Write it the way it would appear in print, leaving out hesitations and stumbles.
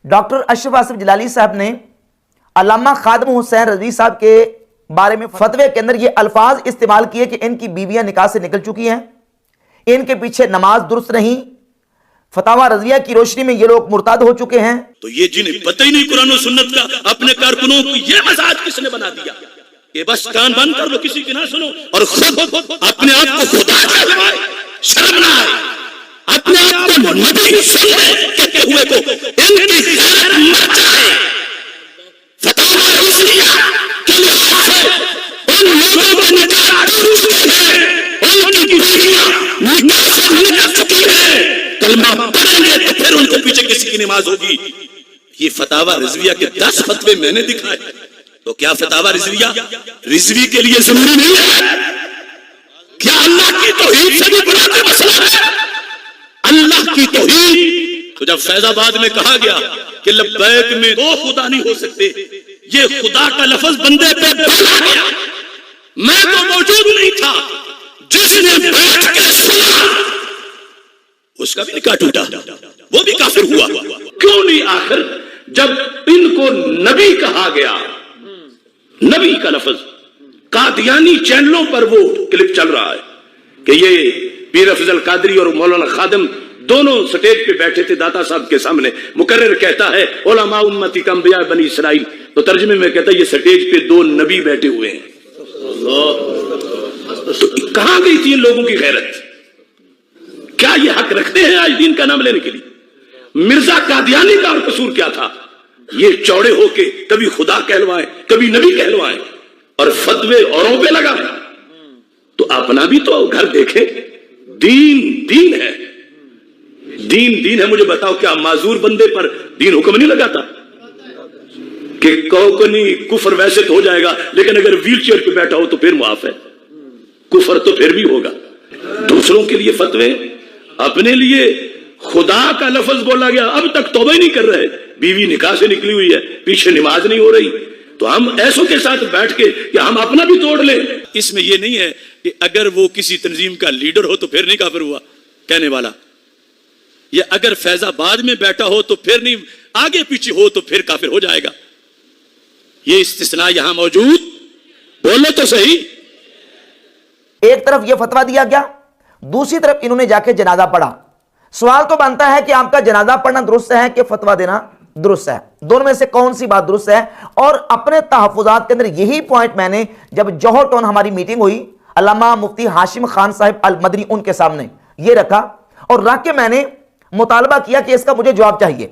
Doctor اشرف آصف جلالی صاحب نے علامہ خادم حسین رضوی صاحب کے بارے میں فتوے کے اندر یہ الفاظ استعمال کیے کہ ان کی بیویاں نکاح سے نکل چکی ہیں، ان کے پیچھے نماز درست نہیں، فتاوی رضویہ کی روشنی میں یہ لوگ مرتد ہو چکے ہیں۔ تو یہ جنہیں پتہ ہی نہیں قرآن و سنت کا، اپنے کارکنوں کو یہ مزاج کس نے بنا دیا کہ بس کان بند کر لو، کسی کی نہ سنو، اور خود اپنے آپ کو خدا کہلوائے، شرم نہ آئے، اپنے آپ کو نبی سننے کہتے ہوئے کو ان کی غیرت مر جائے۔ فتاوی رضویہ کے لحاظ سے ان لوگوں کے نکاح ٹوٹ گئے ہیں، ان کی بیویاں نکاح سے نکل چکی ہیں، کلمہ پڑھیں گے تو پھر ان کے پیچھے کسی کی نماز ہوگی۔ یہ فتاوی رضویہ کے 10 فتوے میں نے دکھائے، تو کیا فتاوی رضویہ رضوی کے لیے ضروری نہیں ہے؟ کیا اللہ کی توحید سے بھی بڑا کوئی مسئلہ ہے؟ اللہ کی توحید تو جب فیض آباد میں کہا گیا کہ لبیک میں 2 خدا نہیں ہو سکتے، یہ خدا کا لفظ بندے پہ بولا گیا، میں تو موجود نہیں تھا، جس نے بیٹھ کے سنا اس کا بھی نکاح ٹوٹا، وہ بھی کافر ہوا۔ کیوں نہیں؟ آخر جب ان کو نبی کہا گیا، نبی کا لفظ، قادیانی چینلوں پر وہ کلپ چل رہا ہے کہ یہ پیر افضل قادری اور مولانا خادم دونوں سٹیج پہ بیٹھے تھے داتا صاحب کے سامنے، مقرر کہتا ہے علماء امتی کا انبیاء بنی اسرائیل، تو ترجمے میں کہتا ہے یہ سٹیج پہ 2 نبی بیٹھے ہوئے ہیں۔ تو کہاں گئی تھی ان لوگوں کی غیرت؟ کیا یہ حق رکھتے ہیں آج دین کا نام لینے کے لیے؟ مرزا قادیانی کا قصور کیا تھا؟ یہ چوڑے ہو کے کبھی خدا کہلوائیں، کبھی نبی کہلوائیں اور فتوے اوروں پہ لگائیں۔ تو اپنا بھی تو گھر دیکھیں، دین دین ہے، دین ہے۔ مجھے بتاؤ کیا معذور بندے پر دین حکم نہیں لگاتا کہ کوکنی کفر ویسے تو ہو جائے گا لیکن اگر ویل چیئر پہ بیٹھا ہو تو پھر معاف ہے، کفر تو پھر بھی ہوگا۔ دوسروں کے لیے فتوے، اپنے لیے خدا کا لفظ بولا گیا، اب تک توبہ ہی نہیں کر رہے، بیوی نکاح سے نکلی ہوئی ہے، پیچھے نماز نہیں ہو رہی، تو ہم ایسوں کے ساتھ بیٹھ کے کہ ہم اپنا بھی توڑ لیں۔ اس میں یہ نہیں ہے کہ اگر وہ کسی تنظیم کا لیڈر ہو تو پھر نہیں کافر ہوا کہنے والا، یا اگر فیض آباد میں بیٹھا ہو تو پھر نہیں، آگے پیچھے ہو تو پھر کافر ہو جائے گا۔ یہ استثناء یہاں موجود، بولو تو صحیح۔ ایک طرف یہ فتویٰ دیا گیا، دوسری طرف انہوں نے جا کے جنازہ پڑھا۔ سوال تو بنتا ہے کہ آپ کا جنازہ پڑھنا درست ہے کہ فتویٰ دینا درست ہے؟ دونوں میں سے کون سی بات درست ہے؟ اور اپنے تحفظات کے اندر یہی پوائنٹ میں نے جب جوہر ٹاؤن ہماری میٹنگ ہوئی، علامہ مفتی ہاشم خان صاحب المدنی ان کے سامنے یہ رکھا، اور رکھ کے میں نے مطالبہ کیا کہ اس کا مجھے جواب چاہیے۔